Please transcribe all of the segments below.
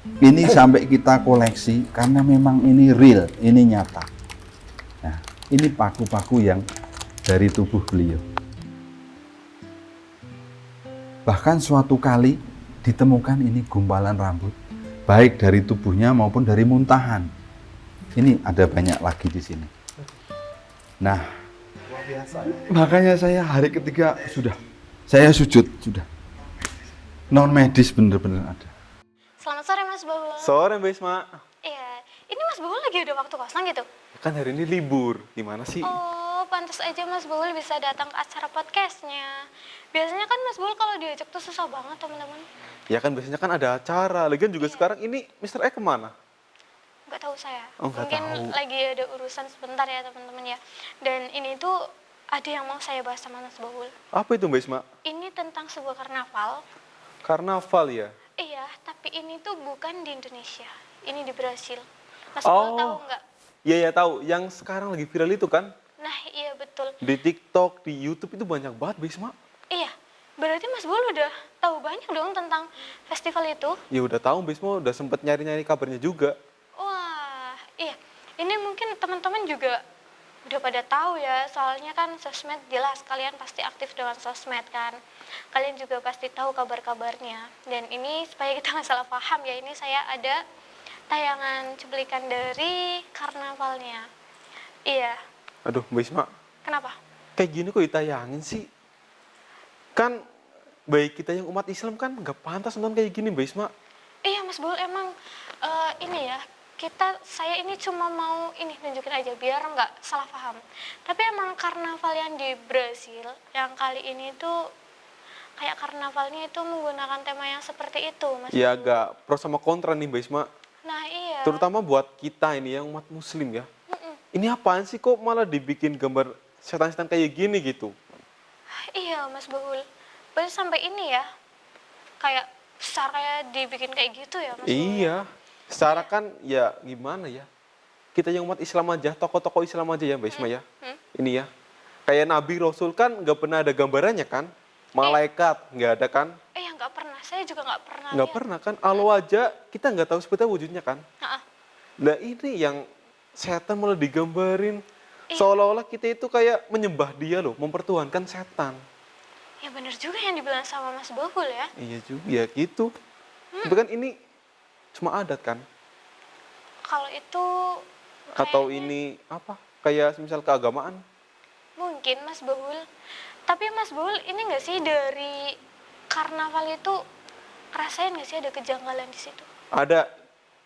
Ini sampai kita koleksi karena memang ini real, ini nyata. Nah, ini paku-paku yang dari tubuh beliau. Bahkan suatu kali ditemukan ini gumpalan rambut, baik dari tubuhnya maupun dari muntahan. Ini ada banyak lagi di sini. Nah, makanya saya hari ketiga saya sujud sudah. Non medis bener-bener ada. Selamat sore Mas Bahul. Sore Mbak Isma. Iya, ini Mas Bahul lagi ada waktu kosong gitu? Kan hari ini libur, gimana sih? Oh, pantas aja Mas Bahul bisa datang ke acara podcastnya. Biasanya kan Mas Bahul kalau diajak tuh susah banget teman-teman. Ya kan biasanya kan ada acara, lagian juga sekarang ini Mr. E kemana? Nggak tahu saya. Oh, nggak Mungkin tahu. lagi ada urusan sebentar ya teman-teman ya. Dan ini tuh ada yang mau saya bahas sama Mas Bahul. Apa itu Mbak Isma? Ini tentang sebuah karnaval. Karnaval ya? Iya, tapi ini tuh bukan di Indonesia. Ini di Brasil. Mas Bahul tahu nggak? Iya ya tahu, yang sekarang lagi viral itu kan? Nah, iya betul. Di TikTok, di YouTube itu banyak banget Mbak Isma. Iya, berarti Mas Bahul udah tahu banyak dong tentang festival itu? Ya udah tahu Mbak Isma, udah sempet nyari-nyari kabarnya juga. Wah, iya. Ini mungkin teman-teman juga udah pada tahu ya, soalnya kan sosmed jelas kalian pasti aktif dengan sosmed kan. Kalian juga pasti tahu kabar-kabarnya. Dan ini supaya kita nggak salah paham ya, ini saya ada tayangan cuplikan dari karnavalnya. Iya, Aduh Mbak Isma, kenapa? kayak gini kok ditayangin sih? Kan baik kita yang umat Islam kan nggak pantas nonton kayak gini Mbak Isma. Iya Mas Bul, emang ini ya, saya ini cuma mau ini nunjukin aja biar nggak salah paham. Tapi emang karnaval yang di Brasil yang kali ini tuh kayak karnavalnya itu menggunakan tema yang seperti itu Mas Ya Bul. agak pro sama kontra nih Mbak Isma. Nah iya. Terutama buat kita ini yang umat Muslim ya. Ini apaan sih kok malah dibikin gambar setan-setan kayak gini gitu? Iya Mas Bul. Baru sampai ini ya, kayak besar kayak dibikin kayak gitu ya Mas Bul. Iya, secara kan ya gimana ya? Kita yang umat Islam aja, tokoh-tokoh Islam aja ya Mbak Isma ya. Ini ya, kayak Nabi Rasul kan nggak pernah ada gambarannya kan? Malaikat nggak ada kan? Ya nggak pernah, saya juga nggak pernah Nggak lihat. pernah kan? Allah aja kita nggak tahu seperti wujudnya kan? Ha-ha. Nah ini yang setan malah digambarin. Iya. Seolah-olah kita itu kayak menyembah dia loh, mempertuhankan setan. Ya bener juga yang dibilang sama Mas Bahul ya. Iya juga, ya gitu. Tapi kan ini cuma adat kan? Kalau itu Atau kayaknya ini apa? Kayak misal keagamaan? mungkin Mas Bahul. Tapi Mas Bahul ini nggak sih dari karnaval itu rasain nggak sih ada kejanggalan di situ? Ada,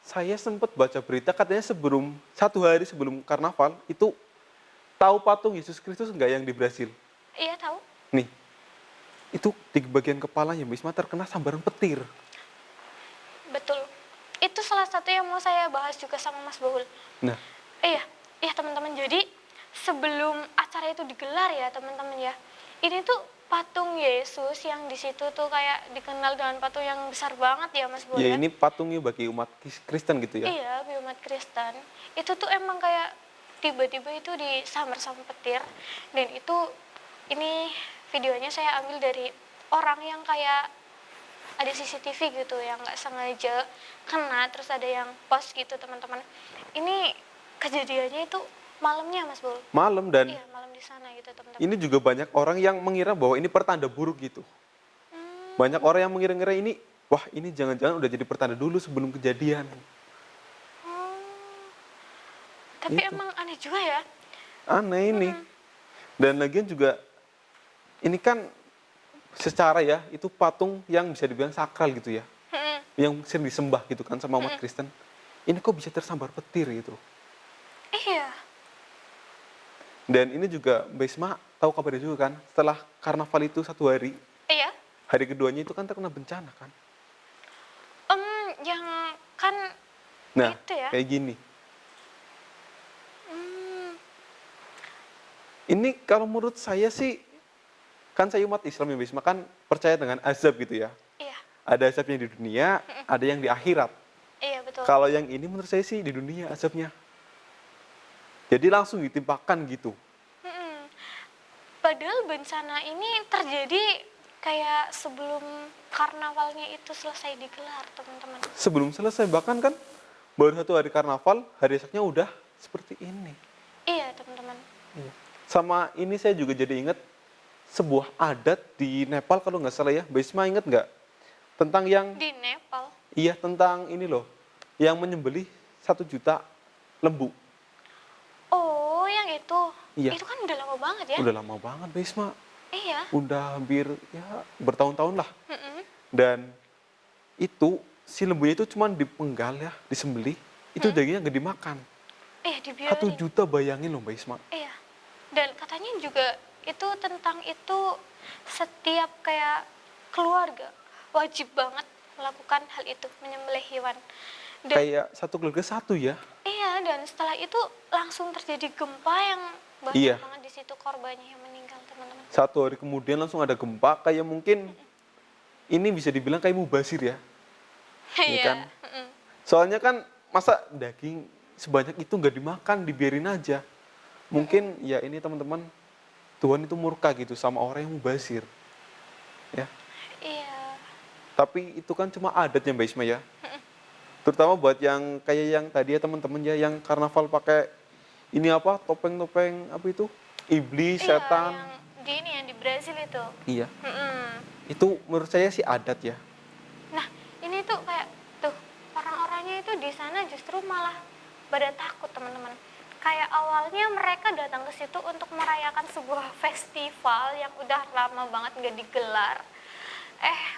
saya sempat baca berita katanya satu hari sebelum karnaval itu tahu patung Yesus Kristus nggak yang di Brasil? Iya tahu. Nih, itu di bagian kepalanya Mbak Isma terkena sambaran petir. Betul. Itu salah satu yang mau saya bahas juga sama Mas Bahul. Nah, Iya, iya teman-teman. Jadi sebelum acara itu digelar ya teman-teman ya. Ini tuh patung Yesus yang di situ tuh kayak dikenal dengan patung yang besar banget ya Mas Bahul ya ya. ini patungnya bagi umat Kristen gitu ya. Iya, di umat Kristen. Itu tuh emang kayak tiba-tiba itu disambar sama petir. Dan itu, ini videonya saya ambil dari orang yang kayak ada CCTV gitu yang nggak sengaja kena, terus ada yang post gitu teman-teman. Ini kejadiannya itu malamnya Mas Bul. Malam dan Iya, malam di sana gitu teman-teman. ini juga banyak orang yang mengira bahwa ini pertanda buruk gitu. Banyak orang yang mengira-ngira ini, wah ini jangan-jangan udah jadi pertanda dulu sebelum kejadian. Tapi Itu. emang aneh juga ya. Aneh ini. Dan lagian juga, ini kan secara ya, itu patung yang bisa dibilang sakral gitu ya. Yang sering disembah gitu kan sama umat Kristen. Ini kok bisa tersambar petir gitu. Iya. Dan ini juga Mbak Isma tahu kabarnya juga kan, setelah karnaval itu satu hari, Iya. hari keduanya itu kan terkena bencana kan. Yang kan Nah, itu ya. kayak gini. Ini kalau menurut saya sih, kan saya umat Islam ya Mbak Isma, kan percaya dengan azab gitu ya. Iya. Ada azab yang di dunia, ada yang di akhirat. Iya betul. Kalau yang ini menurut saya sih di dunia azabnya. Jadi langsung ditimpakan gitu. Padahal bencana ini terjadi kayak sebelum karnavalnya itu selesai digelar, teman-teman. Sebelum selesai, bahkan kan baru 1 hari karnaval, hari esoknya udah seperti ini. Iya, teman-teman. Iya. Sama ini saya juga jadi ingat sebuah adat di Nepal kalau nggak salah ya. Mbak Isma ingat nggak? Tentang yang, Di Nepal. iya tentang ini loh, yang menyembelih 1 juta lembu. Oh, yang itu. Iya. Itu kan udah lama banget ya? Udah lama banget Mbak Isma. Iya. Udah hampir ya bertahun-tahun lah. Mm-mm. Dan itu si lembunya itu cuma dipenggal ya, disembelih. Itu dagingnya nggak dimakan. Iya, 1 dibiarin. juta bayangin loh Mbak Isma. Iya. Dan katanya juga itu tentang itu setiap kayak keluarga wajib banget melakukan hal itu, menyembelih hewan. Dan Kayak satu keluarga satu ya. iya, dan setelah itu langsung terjadi gempa yang banyak Iya. banget di situ korbannya yang meninggal, teman-teman. 1 hari kemudian langsung ada gempa, kayak mungkin ini bisa dibilang kayak mubazir ya. Iya kan? Mm-mm. Soalnya kan masa daging sebanyak itu nggak dimakan, dibiarin aja. Mungkin ya ini teman-teman, Tuhan itu murka gitu sama orang yang mubazir. Ya. Iya. Tapi itu kan cuma adatnya Mbak Isma ya. Terutama buat yang kayak yang tadi ya teman-teman ya, yang karnaval pakai ini apa, topeng-topeng apa itu? Iblis, Iya, setan. yang di ini yang di Brasil itu. Iya. Mm-mm. Itu menurut saya sih adat ya. Nah, ini tuh kayak tuh orang-orangnya itu di sana justru malah pada takut, teman-teman. Kayak awalnya mereka datang ke situ untuk merayakan sebuah festival yang udah lama banget nggak digelar.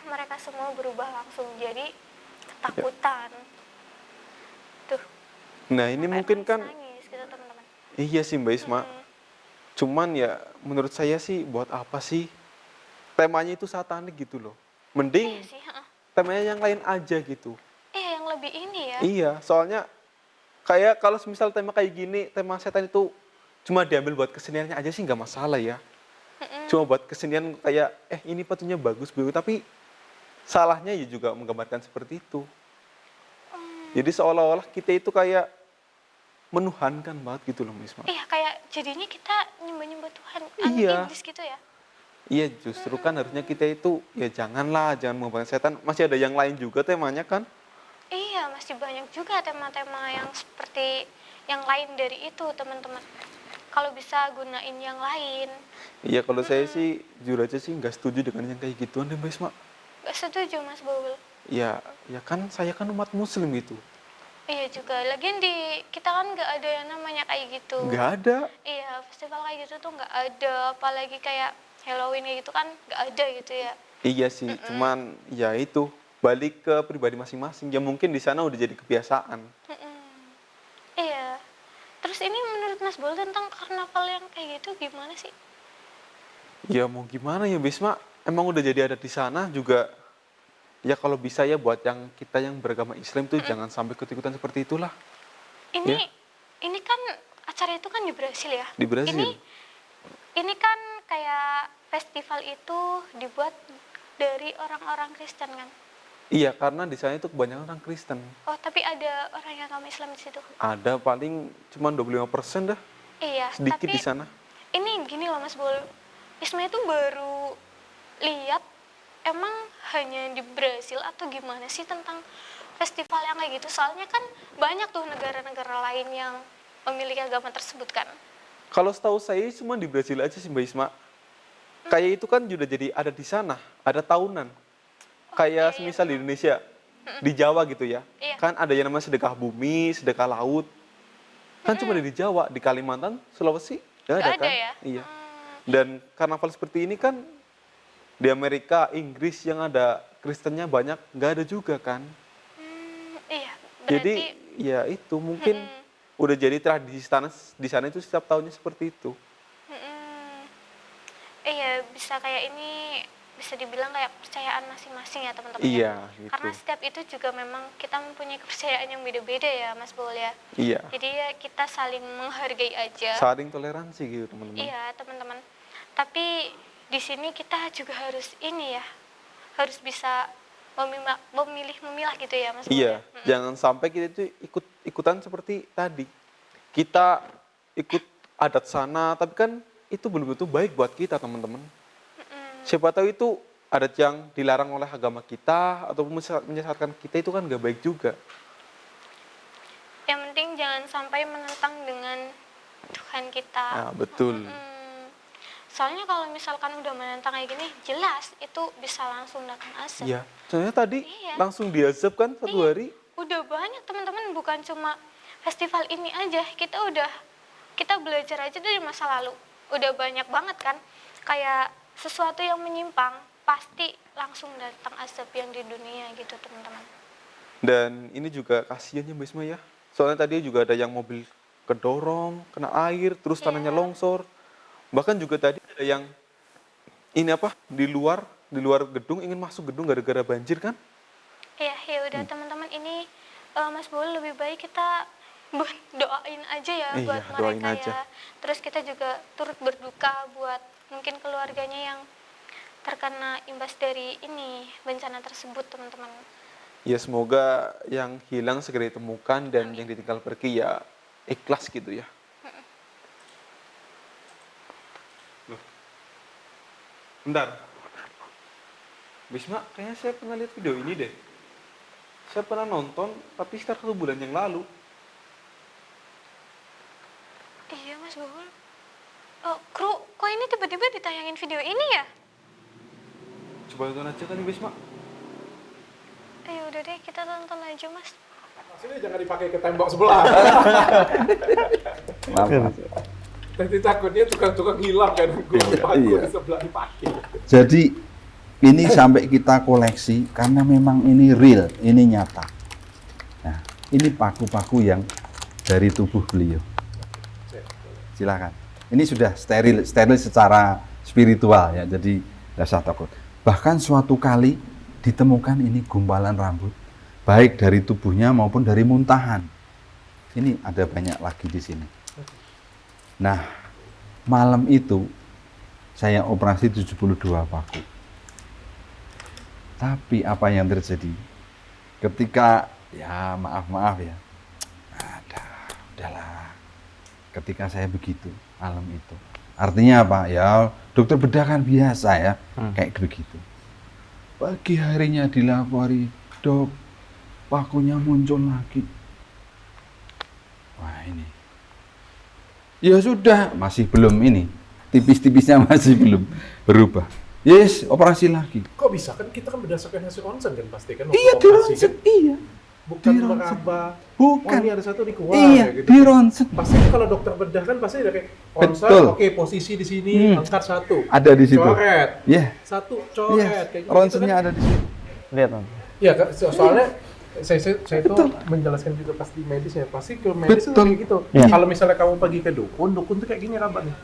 Mereka semua berubah langsung jadi ketakutan. Tuh. Nah ini sampai mungkin kan, nangis gitu, teman-teman. iya sih Mbak Isma. Cuman ya menurut saya sih buat apa sih temanya itu satanik gitu loh. Mending Iya sih, heeh. temanya yang lain aja gitu. Yang lebih ini ya. Iya, soalnya kayak kalau misal tema kayak gini, tema setan itu cuma diambil buat keseniannya aja sih nggak masalah ya. Cuma buat kesenian kayak, ini patungnya bagus, tapi salahnya ya juga menggambarkan seperti itu. Jadi seolah-olah kita itu kayak menuhankan banget gitu loh Mbak Isma. Iya, kayak jadinya kita nyembah-nyembah Tuhan, Iya. iblis gitu ya. Iya, justru kan harusnya kita itu ya jangan menggambarkan setan. Masih ada yang lain juga temanya kan. Iya, masih banyak juga tema-tema yang seperti yang lain dari itu, teman-teman. Kalau bisa gunain yang lain. Iya, kalau saya sih jujur aja sih nggak setuju dengan yang kayak gituan deh Mbak Isma. Gak setuju, Mas Baul. Ya kan saya kan umat muslim gitu. Iya juga, lagian di kita kan nggak ada yang namanya kayak gitu. Nggak ada. Iya, festival kayak gitu tuh nggak ada, apalagi kayak Halloween kayak gitu kan nggak ada gitu ya. Iya sih, cuman ya itu balik ke pribadi masing-masing. Ya mungkin di sana udah jadi kebiasaan. Iya. Terus ini menurut Mas Baul tentang karnaval yang kayak gitu gimana sih? Ya mau gimana ya Bisma, emang udah jadi adat di sana juga. Ya kalau bisa ya buat yang kita yang beragama Islam tuh jangan sampai ikut-ikutan seperti itulah. Ini Ya. ini kan acara itu kan di Brasil ya. Di Brasil. Ini kan kayak festival itu dibuat dari orang-orang Kristen kan. Iya, karena di sana itu kebanyakan orang Kristen. Oh, tapi ada orang yang agama Islam di situ. Ada paling cuma 25% dah, Iya, sedikit tapi di sana. ini gini loh Mas Bol. Isma itu baru lihat emang hanya di Brasil atau gimana sih tentang festival yang kayak gitu. Soalnya kan banyak tuh negara-negara lain yang memiliki agama tersebut kan. Kalau setahu saya cuma di Brasil aja sih Mbak Isma. Kayak itu kan juga jadi ada di sana, ada tahunan. Kayak semisal di Indonesia, di Jawa gitu ya. Iya. Kan ada yang namanya sedekah bumi, sedekah laut. Kan cuma ada di Jawa, di Kalimantan, Sulawesi, nggak ada Nggak ada kan? ya? Iya. Dan karnaval seperti ini kan di Amerika, Inggris yang ada Kristennya banyak, nggak ada juga kan? Iya, Jadi berarti ya itu mungkin udah jadi tradisi di sana itu setiap tahunnya seperti itu. iya bisa kayak ini bisa dibilang kayak kepercayaan masing-masing ya teman-teman. Iya, ya. gitu. Karena setiap itu juga memang kita mempunyai kepercayaan yang beda-beda ya Mas Bol ya. Iya. Jadi ya kita saling menghargai aja. Saling toleransi gitu teman-teman. Iya teman-teman. Tapi di sini kita juga harus ini ya, harus bisa memilih-memilah gitu ya Mas Bol Iya, ya. jangan sampai kita itu ikutan seperti tadi. Kita ikut adat sana, tapi kan itu belum tentu baik buat kita teman-teman. Siapa tahu itu adat yang dilarang oleh agama kita ataupun menyesatkan kita itu kan nggak baik juga. Yang penting jangan sampai menentang dengan Tuhan kita. Nah, betul. Soalnya kalau misalkan udah menentang kayak gini, jelas itu bisa langsung datang asap. Iya, soalnya tadi Iya. langsung diazab kan satu Iya, hari. udah banyak teman-teman, bukan cuma festival ini aja. Kita belajar aja dari masa lalu. Udah banyak banget kan kayak sesuatu yang menyimpang pasti langsung datang asap yang di dunia gitu, teman-teman. Dan ini juga kasihan ya Mbak Isma ya. Soalnya tadi juga ada yang mobil kedorong, kena air, terus tanahnya Iya. longsor. Bahkan juga tadi ada yang ini apa di luar gedung ingin masuk gedung gara-gara banjir kan? Iya, ya udah teman-teman, ini Mas Bul, lebih baik kita doain aja ya Iya, buat doain mereka aja. ya. Terus kita juga turut berduka buat mungkin keluarganya yang terkena imbas dari ini bencana tersebut, teman-teman. Ya semoga yang hilang segera ditemukan dan yang ditinggal pergi ya ikhlas gitu ya. Loh. Bentar. Bisma, kayaknya saya pernah lihat video ini deh. Saya pernah nonton, tapi sekitar 1 bulan yang lalu. Iya, Mas Bul. Oh, kru, kok ini tiba-tiba ditayangin video ini ya? Coba tonton aja kan Bisma. Ya udah deh, kita tonton aja, Mas. Sini jangan dipakai ke tembok sebelah. Maaf. Nanti takutnya tukang-tukang hilang kan. Gue Iya. di sebelah dipakai. Jadi ini sampai kita koleksi karena memang ini real, ini nyata. Nah, ini paku-paku yang dari tubuh beliau. Silakan. Ini sudah steril secara spiritual ya. Jadi tidak usah takut. Bahkan suatu kali ditemukan ini gumpalan rambut, baik dari tubuhnya maupun dari muntahan. Ini ada banyak lagi di sini. Nah, malam itu saya operasi 72 paku. Tapi apa yang terjadi? Ketika, ya maaf ya, udahlah. Ketika saya begitu, malam itu. Artinya apa? Ya, dokter bedah kan biasa ya, kayak begitu. Pagi harinya dilapori, dok, pakunya muncul lagi. Wah ini. Ya sudah, masih belum ini. Tipis-tipisnya masih belum berubah. Yes, operasi lagi. Kok bisa kan kita kan berdasarkan hasil ronsen kan pasti kan. Iya, waktu di operasi ronsen, kan. iya. Bukan di ronsen. meraba. Bukan. Oh ini ada satu di keluar. Iya, ya, gitu. di ronsen. Pasti kalau dokter bedah kan pasti ada kayak ronsen. Betul. Oke, posisi di sini angkat satu. Ada di situ. Coret. Iya. Satu Iya, coret. Kayak gitu ronsennya kan. ada di situ. Lihat Om. Iya, soalnya saya itu menjelaskan juga pasti medisnya. Pasti ke medis itu Betul. kayak gitu. Iya. Kalau misalnya kamu pergi ke dukun tuh kayak gini kabarnya.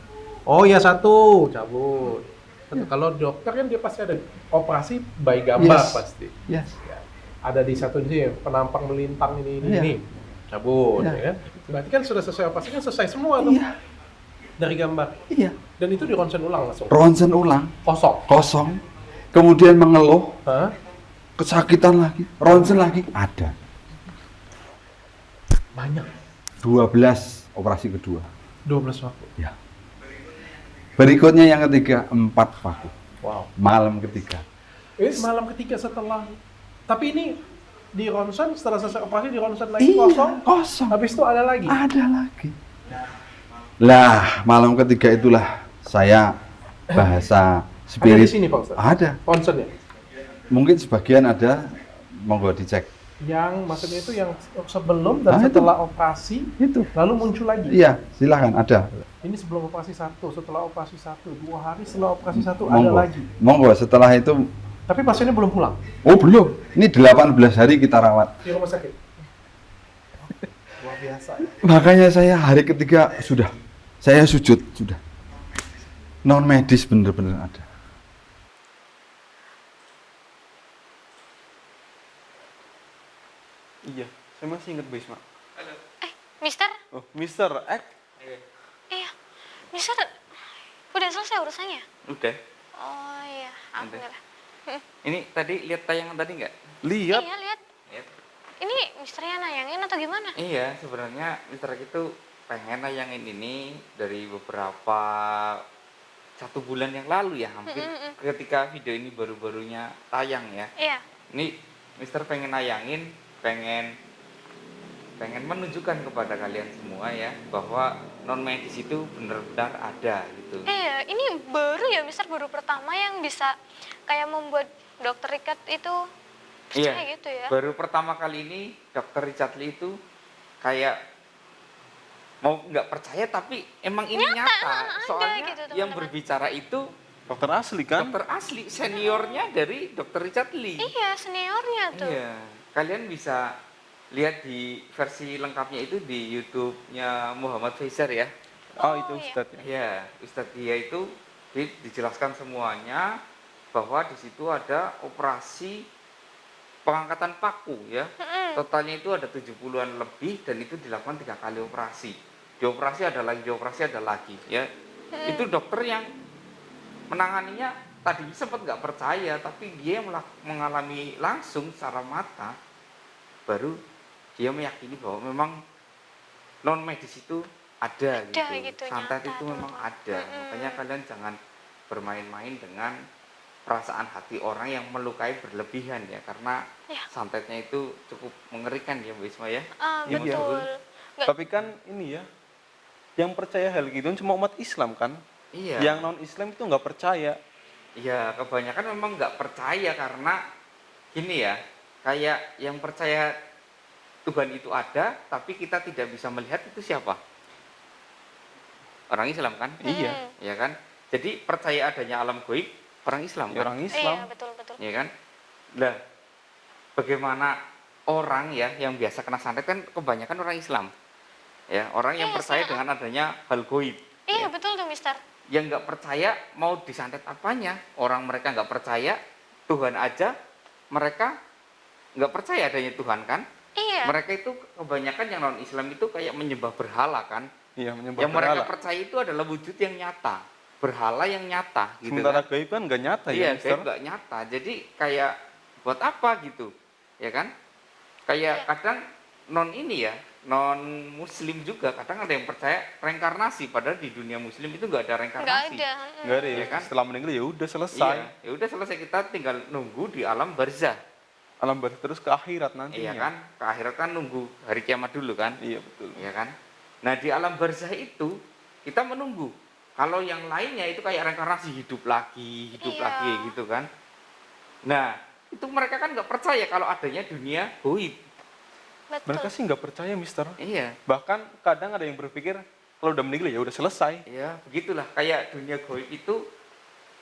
Oh ya satu, cabut. Kalau dokter kan dia pasti ada operasi by gambar Yes. pasti. Yes. Ya. Ada di satu sini penampang melintang ini Iya. ini. Cabut Iya. ya kan. Berarti kan sudah selesai operasi kan selesai semua tuh. Iya. Dari gambar. Iya. Dan itu di ronsen ulang langsung. Ronsen ulang, Kosong. kosong. Kemudian mengeluh, Hah? kesakitan lagi, ronsen lagi. Ada. Banyak. 12 operasi kedua. 12 waktu. Ya. Berikutnya yang ketiga 4 paku. Wow. Malam ketiga. Ini malam ketiga setelah. Tapi ini di ronsen setelah selesai operasi di ronsen lagi Iya, kosong. kosong. Habis itu ada lagi. Ada lagi. Lah, malam ketiga itulah saya bahasa Ada di spirit. sini Pak Ustaz. Ada. Ronsen ya. Mungkin sebagian ada, monggo dicek. Yang maksudnya itu yang sebelum dan Itu. setelah operasi Itu. lalu muncul lagi. Iya, silakan ada. Ini sebelum operasi 1, setelah operasi 1, 2 hari setelah operasi 1 ada Monggo. lagi. Monggo, setelah itu Tapi pasiennya belum pulang oh belum. Ini 18 hari kita rawat. di rumah sakit. Luar biasa. Ya. Makanya saya hari ketiga sudah. Saya sujud sudah. Non medis bener-bener ada. Iya, saya masih ingat Bisma. Mister? Oh, Mister X. Iya. Mister, udah selesai urusannya? Udah. Oh iya, alhamdulillah. Ini tadi lihat tayangan tadi nggak? Lihat. Iya, lihat. Lihat. Ini misternya nayangin atau gimana? Iya, sebenarnya Mister X itu pengen nayangin ini dari beberapa 1 bulan yang lalu ya, hampir ketika video ini baru-barunya tayang ya. Iya. Ini Mister pengen nayangin, pengen menunjukkan kepada kalian semua ya bahwa non medis itu benar-benar ada gitu. Iya, ini baru ya Mister, baru pertama yang bisa kayak membuat Dokter Richard itu percaya Iya, gitu ya. baru pertama kali ini Dr. Richard Lee itu kayak mau nggak percaya tapi emang ini nyata. ada Soalnya gitu, yang teman-teman. berbicara itu Dokter asli kan? dokter asli, seniornya dari Dr. Richard Lee. Iya, seniornya tuh. Iya, kalian bisa lihat di versi lengkapnya itu di YouTube-nya Muhammad Faisal ya. Oh, Oh, itu iya. Ustadz ya. Ya, Ustadz dia itu dijelaskan semuanya bahwa di situ ada operasi pengangkatan paku ya. Totalnya itu ada 70-an lebih dan itu dilakukan 3 kali operasi. Dioperasi ada lagi ya. Itu dokter yang menanganinya tadi sempat nggak percaya, tapi dia mengalami langsung secara mata, baru dia meyakini bahwa memang non medis itu ada gitu, santet nyata, itu memang teman-teman. ada. Makanya kalian jangan bermain-main dengan perasaan hati orang yang melukai berlebihan ya, karena Ya. santetnya itu cukup mengerikan ya Bu Isma ya. Iya. Betul. Nggak- Tapi kan ini ya, yang percaya hal gitu cuma umat Islam kan? Iya. Yang non Islam itu nggak percaya. Ya, kebanyakan memang nggak percaya karena gini ya, kayak yang percaya Tuhan itu ada, tapi kita tidak bisa melihat itu siapa? Orang Islam kan? Iya. Ya kan? Jadi percaya adanya alam gaib orang Islam Ya, kan? orang Iya, Islam. betul. Ya kan? Nah, bagaimana orang ya yang biasa kena santet kan kebanyakan orang Islam. Ya, orang yang Iya, percaya saya- dengan adanya hal gaib. Iya, betul tuh Mister. Yang nggak percaya mau disantet apanya, orang mereka nggak percaya Tuhan aja, mereka nggak percaya adanya Tuhan kan. Iya. Mereka itu kebanyakan yang non Islam itu kayak menyembah berhala kan. Iya, menyembah Yang mereka berhala. percaya itu adalah wujud yang nyata, berhala yang nyata gitu Sementara kan. gaib kan nggak nyata ya, Iya, Mister? gaib nggak nyata, jadi kayak buat apa gitu ya kan. Kayak kadang non ini ya, non muslim juga kadang ada yang percaya reinkarnasi, padahal di dunia muslim itu nggak ada Nggak reinkarnasi. ada. Nggak ada ya, Iya kan? setelah meninggal ya udah selesai. Iya, ya udah selesai, kita tinggal nunggu di alam barzah. Alam barzah terus ke akhirat nantinya. Iya kan? Ke akhirat kan nunggu hari kiamat dulu kan? Iya, betul. Iya kan? Nah, di alam barzah itu kita menunggu. Kalau yang lainnya itu kayak reinkarnasi, hidup lagi Iya. gitu kan. Nah, itu mereka kan nggak percaya kalau adanya dunia gaib. Betul. Mereka sih nggak percaya, Mister. Iya. Bahkan kadang ada yang berpikir kalau udah meninggal ya udah selesai. Ya, begitulah. Kayak dunia gaib itu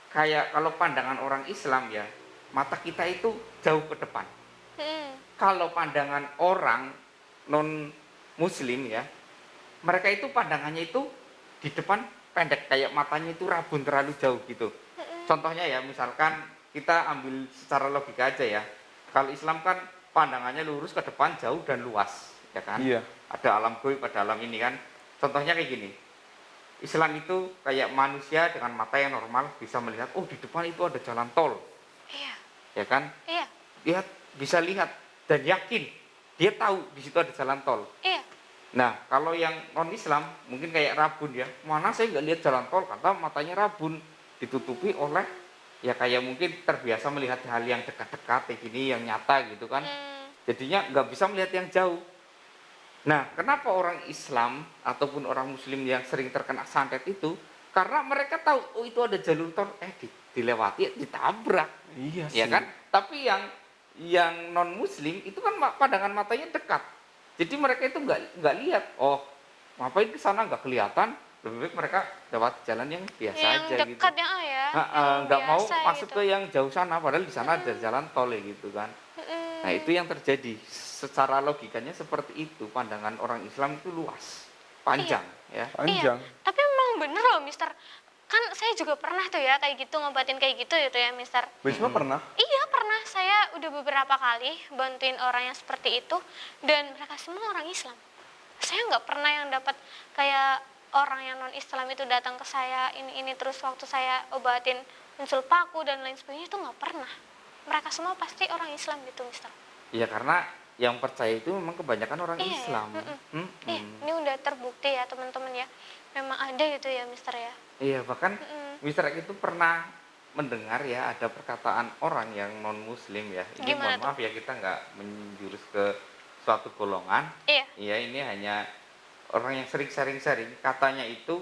kayak kalau pandangan orang Islam ya, mata kita itu jauh ke depan. Kalau pandangan orang non muslim ya, mereka itu pandangannya itu di depan pendek, kayak matanya itu rabun terlalu jauh gitu. Contohnya ya, misalkan kita ambil secara logika aja ya. Kalau Islam kan pandangannya lurus ke depan, jauh dan luas, ya kan? Iya. Ada alam gaib, ada alam ini kan. Contohnya kayak gini. Islam itu kayak manusia dengan mata yang normal bisa melihat, oh di depan itu ada jalan tol, Iya. ya kan? Iya. Dia bisa lihat dan yakin, dia tahu di situ ada jalan tol. Iya. Nah, kalau yang non-Islam mungkin kayak rabun ya, mana saya nggak lihat jalan tol karena matanya rabun, ditutupi oleh ya kayak mungkin terbiasa melihat hal yang dekat-dekat kayak gini, yang nyata gitu kan. Jadinya nggak bisa melihat yang jauh. Nah, kenapa orang Islam ataupun orang Muslim yang sering terkena santet itu? Karena mereka tahu, oh itu ada jalur tol, dilewati, ditabrak, Iya sih. ya kan? Tapi yang non Muslim itu kan pandangan matanya dekat. Jadi mereka itu nggak lihat, oh ngapain ke sana nggak kelihatan, lebih baik mereka lewat jalan yang biasa Yang aja gitu. dekat ya, yang Nggak mau biasa masuk gitu. ke yang jauh sana, padahal di sana ada jalan tol ya gitu kan. Nah itu yang terjadi. Secara logikanya seperti itu, pandangan orang Islam itu luas, panjang ya. Panjang. Iya, tapi memang bener loh Mister. Kan saya juga pernah tuh ya kayak gitu, ngobatin kayak gitu ya Mister. Bisma pernah? Iya pernah, saya udah beberapa kali bantuin orang yang seperti itu dan mereka semua orang Islam. Saya nggak pernah yang dapat kayak orang yang non Islam itu datang ke saya ini terus waktu saya obatin muncul paku dan lain sebagainya, itu nggak pernah. Mereka semua pasti orang Islam gitu Mister. Iya karena yang percaya itu memang kebanyakan orang Iya, Islam. Iya, ini udah terbukti ya teman-teman ya. Memang ada gitu ya Mister ya. Iya bahkan Mr. X itu pernah mendengar ya ada perkataan orang yang non muslim ya. Ini Gimana mohon maaf ya, kita nggak menjurus ke suatu golongan. Iya. Iya, ini hanya orang yang sering sharing-sharing. Katanya itu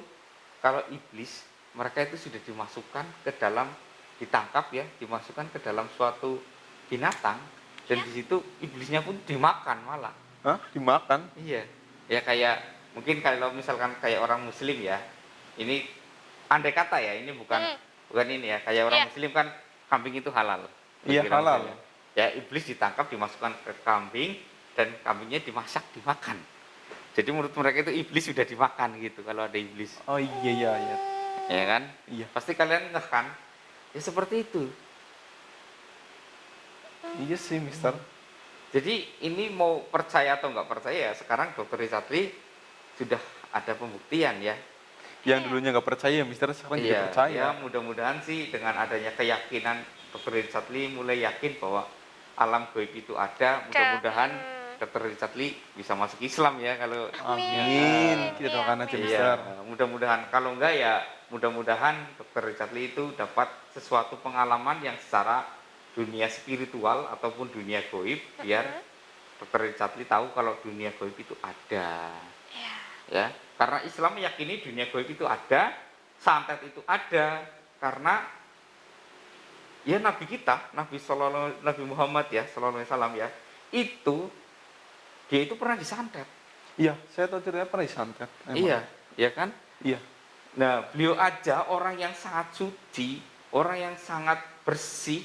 kalau iblis mereka itu sudah dimasukkan ke dalam, ditangkap ya, dimasukkan ke dalam suatu binatang, dan di situ iblisnya pun dimakan malah. Hah? Dimakan? Iya. Ya kayak mungkin kalau misalkan kayak orang muslim ya. Ini andai kata ya, ini bukan ini ya, kayak orang Iya. muslim kan kambing itu halal. Iya, Bagi orang halal. muslim ya. Ya, iblis ditangkap, dimasukkan ke kambing, dan kambingnya dimasak, dimakan. Jadi menurut mereka itu iblis sudah dimakan gitu kalau ada iblis. Oh iya, iya, iya. Ya kan? Iya. Pasti kalian ngeh kan? Ya seperti itu. Iya sih, Mister. Jadi ini mau percaya atau nggak percaya, sekarang Dr. Richard Lee sudah ada pembuktian ya. Yang dulunya nggak percaya, Mister, sekarang jadi Iya, percaya. ya mudah-mudahan sih dengan adanya keyakinan Dr. Richard Lee mulai yakin bahwa alam gaib itu ada. Mudah-mudahan Dr. Richard Lee bisa masuk Islam ya kalau Amin. Kita doakan aja, Amin. Mister. iya, mudah-mudahan. Kalau enggak ya mudah-mudahan Dr. Richard Lee itu dapat sesuatu pengalaman yang secara dunia spiritual ataupun dunia gaib, biar Dr. Richard Lee tahu kalau dunia gaib itu ada. Iya. Ya, karena Islam meyakini dunia gaib itu ada, santet itu ada, karena ya Nabi kita, Nabi Muhammad ya, sallallahu alaihi wasallam ya, itu dia itu pernah disantet. Iya, saya tahu ceritanya pernah disantet. Emang. Iya, ya kan? Iya. Nah, beliau aja orang yang sangat suci, orang yang sangat bersih,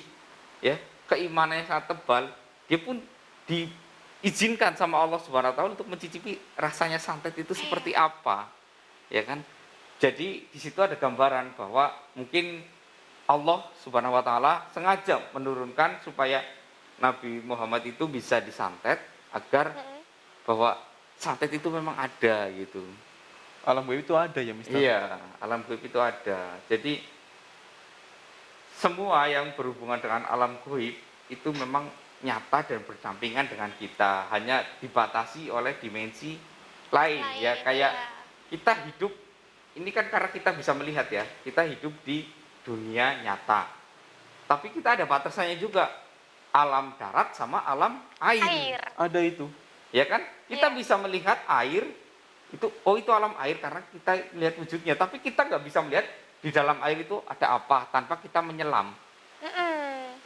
ya, keimanannya sangat tebal, dia pun diizinkan sama Allah Subhanahu wa taala untuk mencicipi rasanya santet itu seperti apa. Ya kan? Jadi di situ ada gambaran bahwa mungkin Allah Subhanahu wa taala sengaja menurunkan supaya Nabi Muhammad itu bisa disantet agar bahwa santet itu memang ada gitu. Alam gaib itu ada ya, Mister? Iya, alam gaib itu ada. Jadi semua yang berhubungan dengan alam gaib itu memang nyata dan berdampingan dengan kita, hanya dibatasi oleh dimensi lain ya, kayak kita hidup ini kan karena kita bisa melihat ya, kita hidup di dunia nyata. Tapi kita ada batasannya juga, alam darat sama alam air. Ada itu. Ya kan? Kita Iya. bisa melihat air itu, oh itu alam air karena kita lihat wujudnya, tapi kita nggak bisa melihat di dalam air itu ada apa tanpa kita menyelam.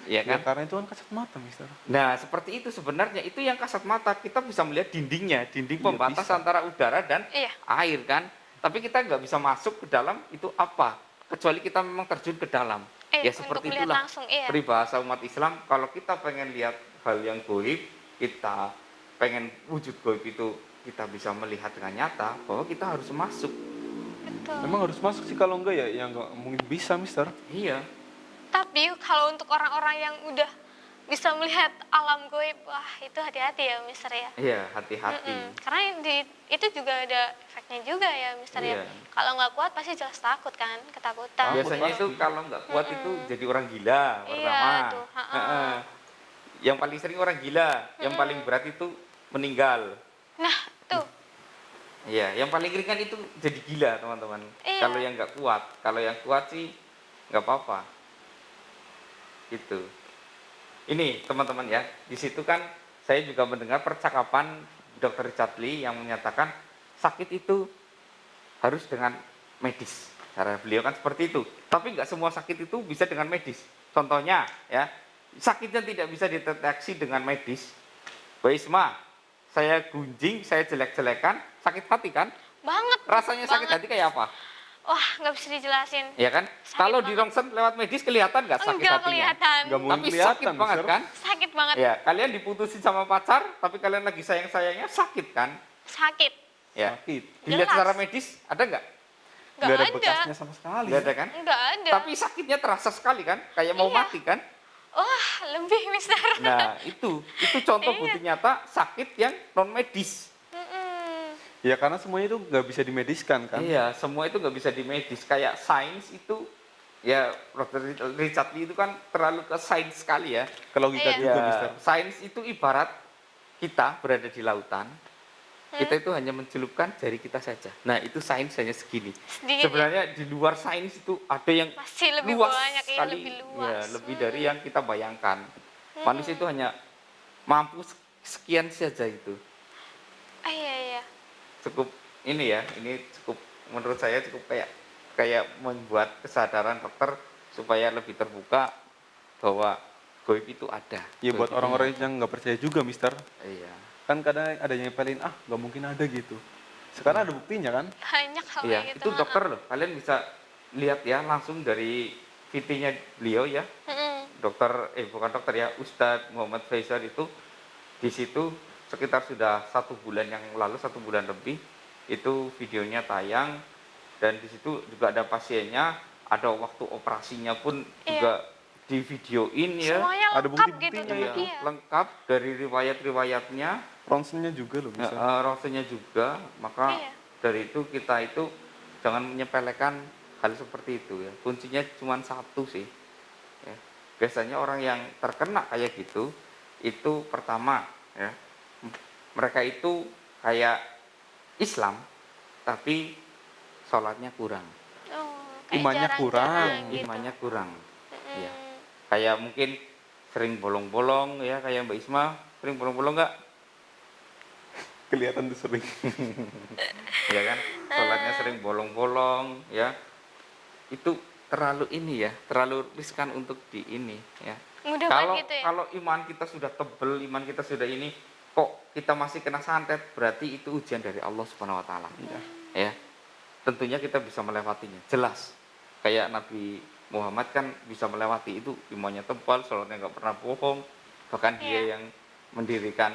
Ya Ya, kan? karena itu kan kasat mata, Mister. Nah, seperti itu sebenarnya, itu yang kasat mata. Kita bisa melihat dindingnya, dinding Iya, pembatas bisa. antara udara dan Iya. air kan. Tapi kita nggak bisa masuk ke dalam itu apa, kecuali kita memang terjun ke dalam. Ya seperti untuk melihat itulah langsung, iya. peribahasa umat Islam. Kalau kita pengen lihat hal yang goib, kita pengen wujud goib itu kita bisa melihat dengan nyata, bahwa kita harus masuk. Betul. Memang harus masuk sih, kalau enggak ya nggak mungkin bisa, Mister. Iya. Tapi kalau untuk orang-orang yang udah bisa melihat alam gaib, wah itu hati-hati ya, Mister ya. Iya, hati-hati. Karena itu juga ada efeknya juga ya, Mister ya. Iya. Kalau nggak kuat pasti jelas takut kan, ketakutan. Biasanya itu kalau nggak kuat itu jadi orang gila pertama. Iya, tuh, Heeh. Yang paling sering orang gila, yang paling berat itu meninggal. Nah, tuh. Iya, yang paling ringan itu jadi gila, teman-teman. Iya. Kalau yang nggak kuat, kalau yang kuat sih nggak apa-apa. Gitu. Ini teman-teman ya, di situ kan saya juga mendengar percakapan Dr. Richard Lee yang menyatakan sakit itu harus dengan medis. Cara beliau kan seperti itu. Tapi nggak semua sakit itu bisa dengan medis. Contohnya ya, sakitnya tidak bisa dideteksi dengan medis. Mbak Isma, saya gunjing, saya jelek-jelekan, sakit hati kan? Banget. Rasanya sakit banget. hati kayak apa? Wah, nggak bisa dijelasin. Ya kan? Sakit Kalau banget. di rongsen lewat medis kelihatan nggak sakit Enggak hatinya? kelihatan. Nggak mungkin Tapi kelihatan, sakit banget Mister. kan? Sakit banget. Ya, kalian diputusin sama pacar, tapi kalian lagi sayang-sayangnya sakit kan? Sakit. Ya. Sakit. Dilihat Jelas. secara medis, ada nggak? Nggak Nggak ada ada. bekasnya sama sekali. Nggak ada kan? Nggak ada. Tapi sakitnya terasa sekali kan? Kayak mau Iya. mati kan? Wah, lebih, Mister. Nah, itu contoh Iya. bukti nyata sakit yang non medis. Ya karena semuanya itu nggak bisa dimediskan kan. Iya, semua itu nggak bisa dimedis. Kayak sains itu, ya Dr. Richard Lee itu kan terlalu ke sains sekali ya. Ke logika Iya. juga, Ya, Mister. sains itu ibarat kita berada di lautan, Kita itu hanya mencelupkan jari kita saja. Nah, itu sains hanya segini. Sedikit ya? Sebenarnya di luar sains itu ada yang Masih lebih luas banyak ya, sekali, lebih ya, luas. lebih dari yang kita bayangkan. Manusia itu hanya mampu sekian saja itu. Ah, iya iya. Cukup ini ya, ini cukup menurut saya cukup kayak membuat kesadaran dokter supaya lebih terbuka bahwa goib itu ada. Ya Goib buat itu orang-orang nyata. yang nggak percaya juga, Mister. Iya. Kan kadang ada yang nyepelin, ah nggak mungkin ada gitu. Sekarang ada buktinya kan? Banyak hal Iya, kayak gitu. itu dokter loh. Kalian bisa lihat ya langsung dari VT-nya beliau ya. Dokter, bukan dokter ya, Ustadz Muhammad Faisal itu di situ sekitar sudah 1 bulan yang lalu, 1 bulan lebih, itu videonya tayang dan di situ juga ada pasiennya, ada waktu operasinya pun juga di videoin ya. Semuanya Ada lengkap gitu bukti-buktinya tuh. Iya, Iya. lengkap dari riwayat-riwayatnya. Ronsennya juga loh bisa. Rasanya juga, maka Iya. dari itu kita itu jangan menyepelekan hal seperti itu ya. Kuncinya cuma satu sih. Ya. Biasanya orang yang terkena kayak gitu, itu pertama ya, mereka itu kayak Islam, tapi sholatnya kurang, Oh, kayak Imannya jarang-jarang kurang. gitu. imannya kurang. Mm-mm. Ya. Kayak mungkin sering bolong-bolong ya, kayak Mbak Isma, sering bolong-bolong nggak? Kelihatan tuh sering. Ya kan, sholatnya sering bolong-bolong ya, itu terlalu ini ya, terlalu riskan untuk di ini ya. Mudah Kalau banget gitu ya. kalau iman kita sudah tebel, iman kita sudah ini, kok kita masih kena santet, berarti itu ujian dari Allah Subhanahu Wa Taala. Ya, tentunya kita bisa melewatinya, jelas. Kayak Nabi Muhammad kan bisa melewati itu, imannya tebal, sholatnya nggak pernah bohong, bahkan dia yang mendirikan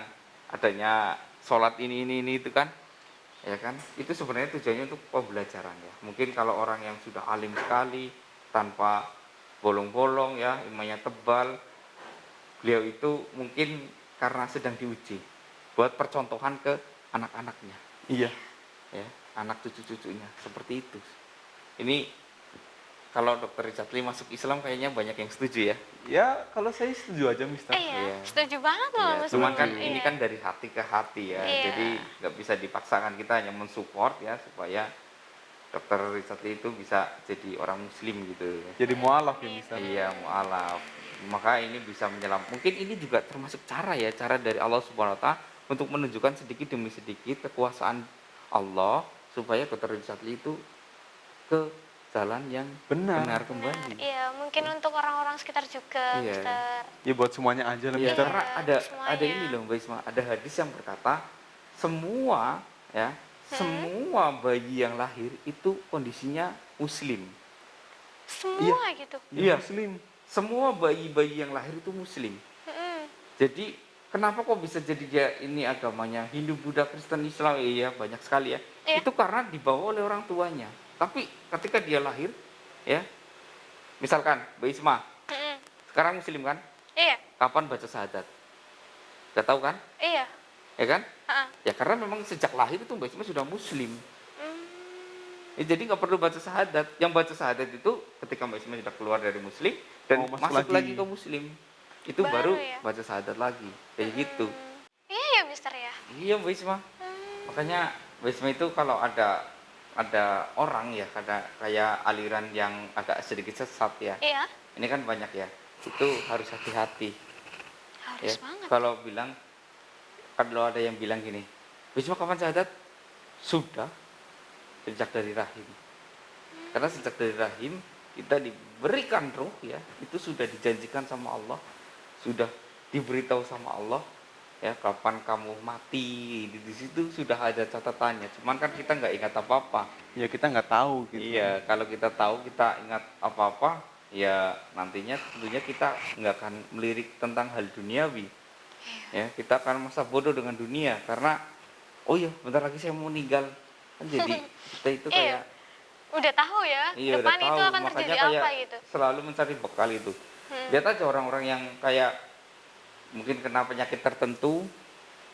adanya sholat ini itu kan, ya kan, itu sebenarnya tujuannya untuk pembelajaran ya. Mungkin kalau orang yang sudah alim sekali tanpa bolong-bolong ya, imannya tebal, beliau itu mungkin karena sedang diuji buat percontohan ke anak-anaknya Iya. ya, anak cucu-cucunya seperti itu. Ini kalau Dokter Richard Lee masuk Islam kayaknya banyak yang setuju ya. Ya kalau saya setuju aja, Mister. Iya, Iya. setuju banget loh Ya, Mas cuman Budi. kan ini Iya. kan dari hati ke hati ya, Iya. jadi nggak bisa dipaksakan, kita hanya mensupport ya supaya Dokter Richard Lee itu bisa jadi orang Muslim gitu ya. Jadi mualaf ya, Mister. Iya, mualaf. Maka ini bisa mungkin ini juga termasuk cara ya, cara dari Allah Subhanahu wa taala untuk menunjukkan sedikit demi sedikit kekuasaan Allah supaya Dokter Richard Lee itu ke jalan yang Benar. benar kembali. Iya, mungkin untuk orang-orang sekitar juga, Iya. Mister. Ya buat semuanya aja lah, Iya, Mister. karena semuanya. ada ini loh Mbak Isma, ada hadis yang berkata semua ya, semua bayi yang lahir itu kondisinya muslim. Semua gitu. Iya. Muslim. Semua bayi-bayi yang lahir itu muslim. Mm-mm. Jadi kenapa kok bisa jadi dia ini agamanya Hindu, Buddha, Kristen, Islam? Iya, banyak sekali ya. Iya. Itu karena dibawa oleh orang tuanya. Tapi ketika dia lahir ya, misalkan Mbak Isma Mm-mm. sekarang muslim kan? Iya, Kapan baca syahadat? Gak tahu kan? iya. Ya kan? Ha-ha. Ya karena memang sejak lahir itu Mbak Isma sudah muslim. Mm. Ya, jadi nggak perlu baca syahadat. Yang baca syahadat itu ketika Mbak Isma sudah keluar dari muslim dan Oh, masuk masuk lagi lagi ke muslim. Itu Baru baru ya? baca syahadat lagi. Kayak gitu. Iya ya, Mister ya. Iya Mbak Isma. Makanya Mbak Isma itu kalau ada orang ya, ada kayak aliran yang agak sedikit sesat ya. Iya, Ini kan banyak ya. Itu harus hati-hati. harus Ya. banget. Kalau ada yang bilang gini, Mbak Isma kapan syahadat? Sudah. Sejak dari rahim. Karena sejak dari rahim kita diberikan roh ya, itu sudah dijanjikan sama Allah, sudah diberitahu sama Allah ya, kapan kamu mati di situ sudah ada catatannya. Cuman kan kita nggak ingat apa-apa. Ya kita nggak tahu gitu. Iya, kalau kita tahu, kita ingat apa-apa, ya nantinya tentunya kita nggak akan melirik tentang hal duniawi. Ya, kita akan masa bodoh dengan dunia karena oh iya, bentar lagi saya mau meninggal. Kan jadi kita itu Iya. kayak Udah tahu ya, iya udah depan tahu, itu akan makanya terjadi kayak apa gitu. selalu mencari bekal itu. Lihat aja orang-orang yang kayak mungkin kena penyakit tertentu,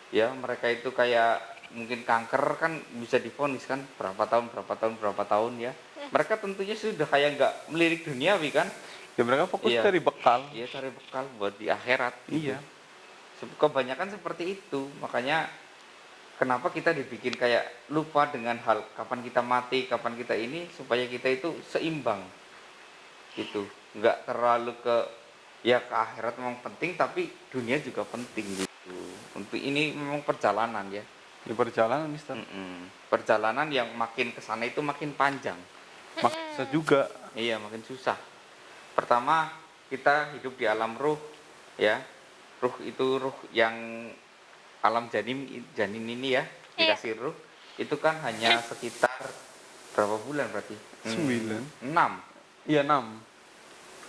ya mereka itu kayak mungkin kanker kan bisa divonis kan berapa tahun ya. Mereka tentunya sudah kayak nggak melirik duniawi kan. Ya mereka fokus Iya. cari bekal. Iya, cari bekal buat di akhirat. Gitu. Iya. Kebanyakan seperti itu, makanya kenapa kita dibikin kayak lupa dengan hal kapan kita mati, kapan kita ini, supaya kita itu seimbang gitu, nggak terlalu ke akhirat memang penting, tapi dunia juga penting gitu. Untuk ini memang perjalanan ya. Di perjalanan, Mister. Perjalanan yang makin ke sana itu makin panjang. Maksa juga. Iya, makin susah. Pertama, kita hidup di alam ruh ya. Ruh itu ruh yang alam janin ini ya, Iya. dikasih ruh. Itu kan hanya sekitar berapa bulan berarti? 9. 6. Iya, 6.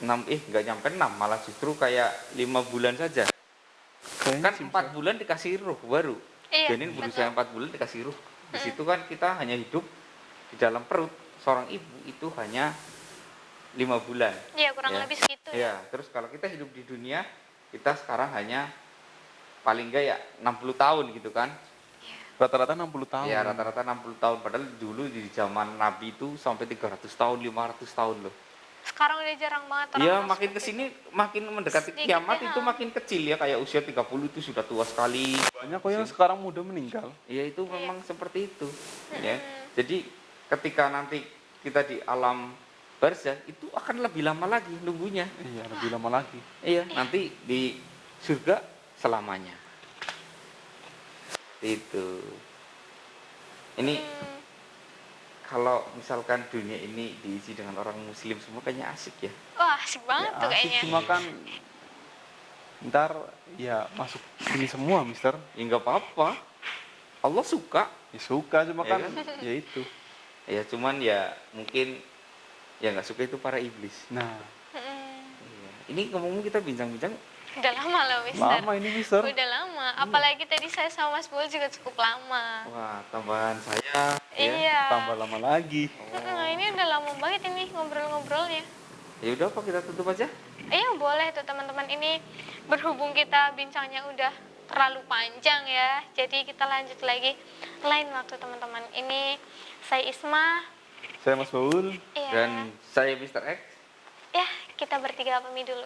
6 nggak nyampe 6, malah justru kayak 5 bulan saja. Kayaknya Kan sih 4 bulan dikasih ruh baru. Iya, Janin betul. berusia 4 bulan dikasih ruh. Di situ kan kita hanya hidup di dalam perut seorang ibu itu hanya 5 bulan. Iya, kurang Ya. lebih segitu ya. Ya, terus kalau kita hidup di dunia, kita sekarang hanya paling enggak ya 60 tahun gitu kan. Rata-rata 60 tahun. Ya, rata-rata 60 tahun. Padahal dulu di zaman Nabi itu sampai 300 tahun, 500 tahun loh. Sekarang udah jarang banget orang Iya, masuk makin ke kesini makin mendekati Sedikit kiamat ya. itu makin kecil ya, kayak usia 30 itu sudah tua sekali. Banyak kok yang sekarang muda meninggal. Ya itu memang seperti itu. Ya. Jadi ketika nanti kita di alam barzah itu akan lebih lama lagi nunggunya. Iya, lebih lama lagi. Iya, nanti di surga selamanya. Itu. Ini kalau misalkan dunia ini diisi dengan orang muslim semua kayaknya asik ya. Wah, asik banget tuh Asik, kayaknya. cuma kan ntar ya masuk sini semua, Mister. Ya nggak apa-apa. Allah suka. Ya suka, cuma Ya kan kan? ya itu. Ya cuman ya mungkin ya nggak suka itu para iblis. Nah, Iya. Ini ngomong kita bincang-bincang. Udah lama loh, Mister. lama ini, Mister. Udah lama. Apalagi tadi saya sama Mas Bul juga cukup lama. Wah, tambahan saya. Ya. Iya. Tambah lama lagi. Ini udah lama banget ini ngobrol-ngobrolnya. Ya udah apa kita tutup aja? Iya, boleh tuh teman-teman. Ini berhubung kita bincangnya udah terlalu panjang ya. Jadi kita lanjut lagi lain waktu teman-teman. Ini saya Isma. Saya Mas Baul. Iya. Dan saya Mr. X. Ya, kita bertiga pamit dulu.